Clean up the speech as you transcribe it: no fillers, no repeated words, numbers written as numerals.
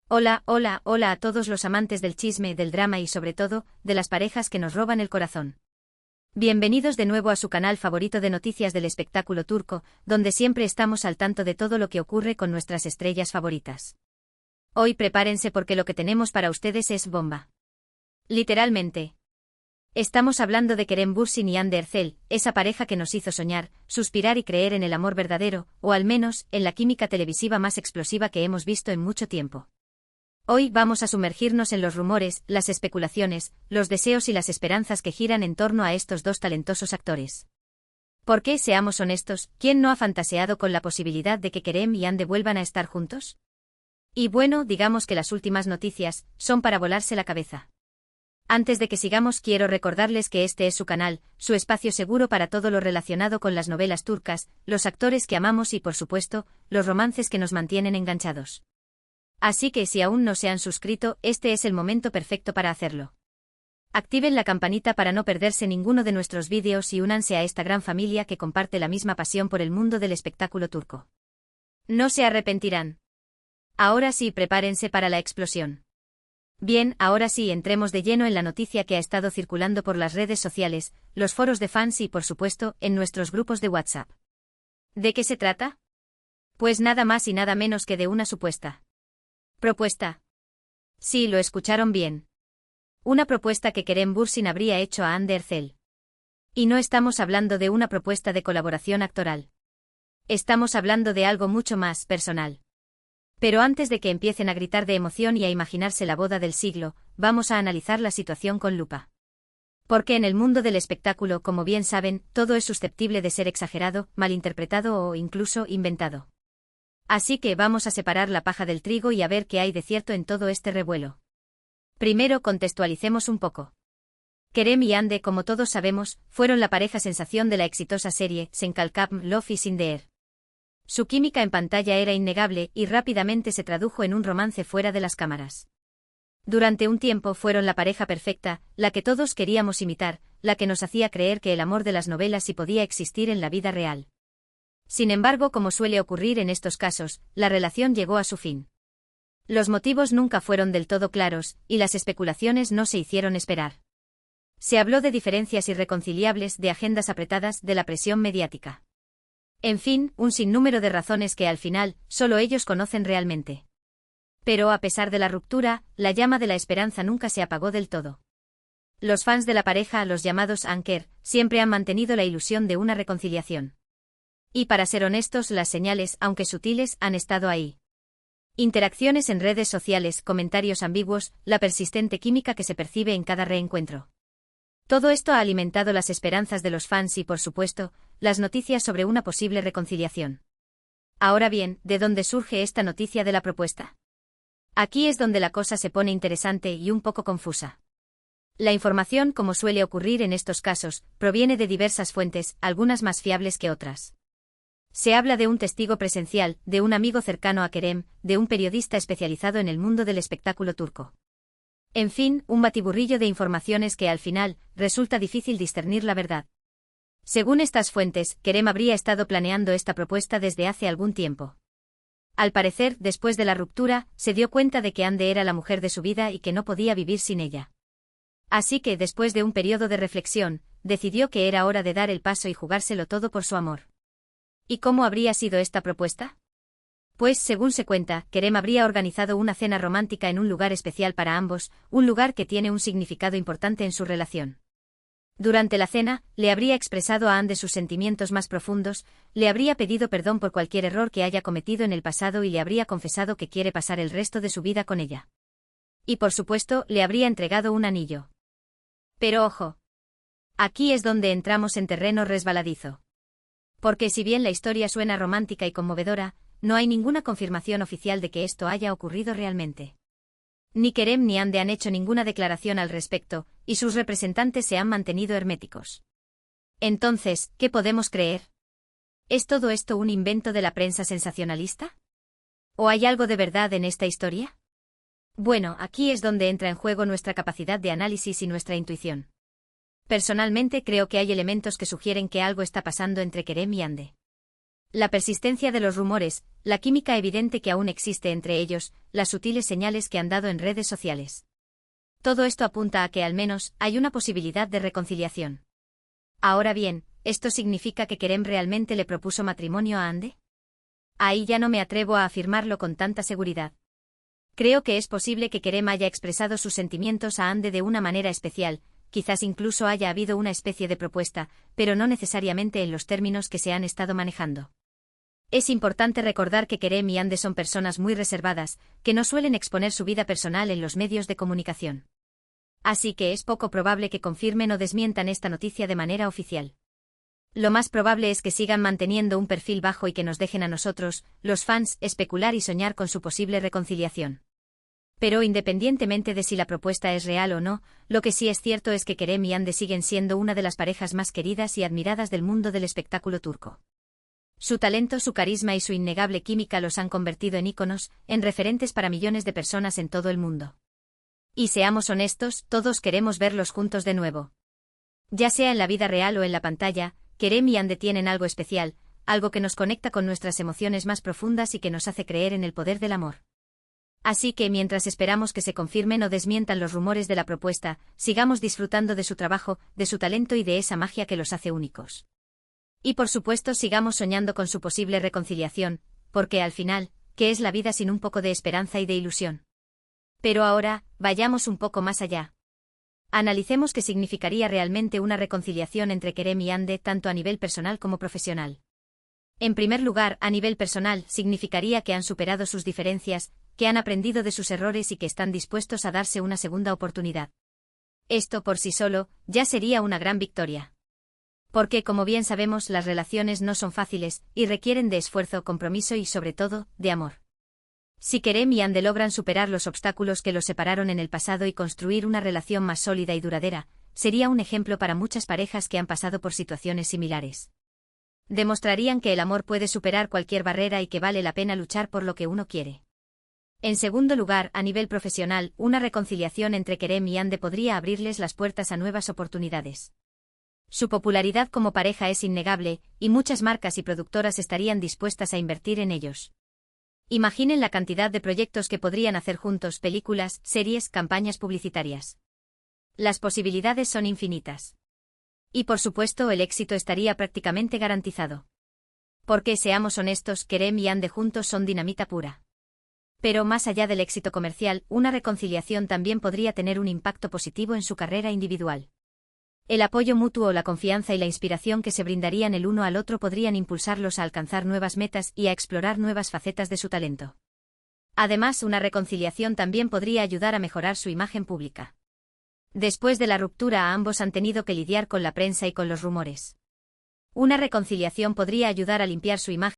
Hola, hola, hola a todos los amantes del chisme, del drama y sobre todo, de las parejas que nos roban el corazón. Bienvenidos de nuevo a su canal favorito de noticias del espectáculo turco, donde siempre estamos al tanto de todo lo que ocurre con nuestras estrellas favoritas. Hoy prepárense porque lo que tenemos para ustedes es bomba. Literalmente. Estamos hablando de Kerem Bürsin y Hande Erçel, esa pareja que nos hizo soñar, suspirar y creer en el amor verdadero, o al menos, en la química televisiva más explosiva que hemos visto en mucho tiempo. Hoy vamos a sumergirnos en los rumores, las especulaciones, los deseos y las esperanzas que giran en torno a estos dos talentosos actores. Porque, seamos honestos, ¿quién no ha fantaseado con la posibilidad de que Kerem y Hande vuelvan a estar juntos? Y bueno, digamos que las últimas noticias son para volarse la cabeza. Antes de que sigamos, quiero recordarles que este es su canal, su espacio seguro para todo lo relacionado con las novelas turcas, los actores que amamos y, por supuesto, los romances que nos mantienen enganchados. Así que si aún no se han suscrito, este es el momento perfecto para hacerlo. Activen la campanita para no perderse ninguno de nuestros vídeos y únanse a esta gran familia que comparte la misma pasión por el mundo del espectáculo turco. No se arrepentirán. Ahora sí, prepárense para la explosión. Bien, ahora sí, entremos de lleno en la noticia que ha estado circulando por las redes sociales, los foros de fans y, por supuesto, en nuestros grupos de WhatsApp. ¿De qué se trata? Pues nada más y nada menos que de una supuesta propuesta. Sí, lo escucharon bien. Una propuesta que Kerem Bürsin habría hecho a Hande Erçel. Y no estamos hablando de una propuesta de colaboración actoral. Estamos hablando de algo mucho más personal. Pero antes de que empiecen a gritar de emoción y a imaginarse la boda del siglo, vamos a analizar la situación con lupa. Porque en el mundo del espectáculo, como bien saben, todo es susceptible de ser exagerado, malinterpretado o incluso inventado. Así que vamos a separar la paja del trigo y a ver qué hay de cierto en todo este revuelo. Primero contextualicemos un poco. Kerem y Hande, como todos sabemos, fueron la pareja sensación de la exitosa serie Sen Kalkam Love is in the Air. Su química en pantalla era innegable y rápidamente se tradujo en un romance fuera de las cámaras. Durante un tiempo fueron la pareja perfecta, la que todos queríamos imitar, la que nos hacía creer que el amor de las novelas sí podía existir en la vida real. Sin embargo, como suele ocurrir en estos casos, la relación llegó a su fin. Los motivos nunca fueron del todo claros, y las especulaciones no se hicieron esperar. Se habló de diferencias irreconciliables, de agendas apretadas, de la presión mediática. En fin, un sinnúmero de razones que al final, solo ellos conocen realmente. Pero a pesar de la ruptura, la llama de la esperanza nunca se apagó del todo. Los fans de la pareja, los llamados Anker, siempre han mantenido la ilusión de una reconciliación. Y para ser honestos, las señales, aunque sutiles, han estado ahí. Interacciones en redes sociales, comentarios ambiguos, la persistente química que se percibe en cada reencuentro. Todo esto ha alimentado las esperanzas de los fans y, por supuesto, las noticias sobre una posible reconciliación. Ahora bien, ¿de dónde surge esta noticia de la propuesta? Aquí es donde la cosa se pone interesante y un poco confusa. La información, como suele ocurrir en estos casos, proviene de diversas fuentes, algunas más fiables que otras. Se habla de un testigo presencial, de un amigo cercano a Kerem, de un periodista especializado en el mundo del espectáculo turco. En fin, un batiburrillo de informaciones que al final, resulta difícil discernir la verdad. Según estas fuentes, Kerem habría estado planeando esta propuesta desde hace algún tiempo. Al parecer, después de la ruptura, se dio cuenta de que Hande era la mujer de su vida y que no podía vivir sin ella. Así que, después de un periodo de reflexión, decidió que era hora de dar el paso y jugárselo todo por su amor. ¿Y cómo habría sido esta propuesta? Pues, según se cuenta, Kerem habría organizado una cena romántica en un lugar especial para ambos, un lugar que tiene un significado importante en su relación. Durante la cena, le habría expresado a Hande sus sentimientos más profundos, le habría pedido perdón por cualquier error que haya cometido en el pasado y le habría confesado que quiere pasar el resto de su vida con ella. Y por supuesto, le habría entregado un anillo. Pero ojo. Aquí es donde entramos en terreno resbaladizo. Porque si bien la historia suena romántica y conmovedora, no hay ninguna confirmación oficial de que esto haya ocurrido realmente. Ni Kerem ni Hande han hecho ninguna declaración al respecto, y sus representantes se han mantenido herméticos. Entonces, ¿qué podemos creer? ¿Es todo esto un invento de la prensa sensacionalista? ¿O hay algo de verdad en esta historia? Bueno, aquí es donde entra en juego nuestra capacidad de análisis y nuestra intuición. Personalmente creo que hay elementos que sugieren que algo está pasando entre Kerem y Hande. La persistencia de los rumores, la química evidente que aún existe entre ellos, las sutiles señales que han dado en redes sociales. Todo esto apunta a que al menos hay una posibilidad de reconciliación. Ahora bien, ¿esto significa que Kerem realmente le propuso matrimonio a Hande? Ahí ya no me atrevo a afirmarlo con tanta seguridad. Creo que es posible que Kerem haya expresado sus sentimientos a Hande de una manera especial, quizás incluso haya habido una especie de propuesta, pero no necesariamente en los términos que se han estado manejando. Es importante recordar que Kerem y Hande son personas muy reservadas, que no suelen exponer su vida personal en los medios de comunicación. Así que es poco probable que confirmen o desmientan esta noticia de manera oficial. Lo más probable es que sigan manteniendo un perfil bajo y que nos dejen a nosotros, los fans, especular y soñar con su posible reconciliación. Pero independientemente de si la propuesta es real o no, lo que sí es cierto es que Kerem y Hande siguen siendo una de las parejas más queridas y admiradas del mundo del espectáculo turco. Su talento, su carisma y su innegable química los han convertido en íconos, en referentes para millones de personas en todo el mundo. Y seamos honestos, todos queremos verlos juntos de nuevo. Ya sea en la vida real o en la pantalla, Kerem y Hande tienen algo especial, algo que nos conecta con nuestras emociones más profundas y que nos hace creer en el poder del amor. Así que mientras esperamos que se confirmen o desmientan los rumores de la propuesta, sigamos disfrutando de su trabajo, de su talento y de esa magia que los hace únicos. Y por supuesto sigamos soñando con su posible reconciliación, porque al final, ¿qué es la vida sin un poco de esperanza y de ilusión? Pero ahora, vayamos un poco más allá. Analicemos qué significaría realmente una reconciliación entre Kerem y Hande tanto a nivel personal como profesional. En primer lugar, a nivel personal, significaría que han superado sus diferencias, que han aprendido de sus errores y que están dispuestos a darse una segunda oportunidad. Esto por sí solo, ya sería una gran victoria. Porque, como bien sabemos, las relaciones no son fáciles, y requieren de esfuerzo, compromiso y, sobre todo, de amor. Si Kerem y Hande logran superar los obstáculos que los separaron en el pasado y construir una relación más sólida y duradera, sería un ejemplo para muchas parejas que han pasado por situaciones similares. Demostrarían que el amor puede superar cualquier barrera y que vale la pena luchar por lo que uno quiere. En segundo lugar, a nivel profesional, una reconciliación entre Kerem y Hande podría abrirles las puertas a nuevas oportunidades. Su popularidad como pareja es innegable, y muchas marcas y productoras estarían dispuestas a invertir en ellos. Imaginen la cantidad de proyectos que podrían hacer juntos: películas, series, campañas publicitarias. Las posibilidades son infinitas. Y por supuesto el éxito estaría prácticamente garantizado. Porque seamos honestos, Kerem y Hande juntos son dinamita pura. Pero más allá del éxito comercial, una reconciliación también podría tener un impacto positivo en su carrera individual. El apoyo mutuo, la confianza y la inspiración que se brindarían el uno al otro podrían impulsarlos a alcanzar nuevas metas y a explorar nuevas facetas de su talento. Además, una reconciliación también podría ayudar a mejorar su imagen pública. Después de la ruptura, ambos han tenido que lidiar con la prensa y con los rumores. Una reconciliación podría ayudar a limpiar su imagen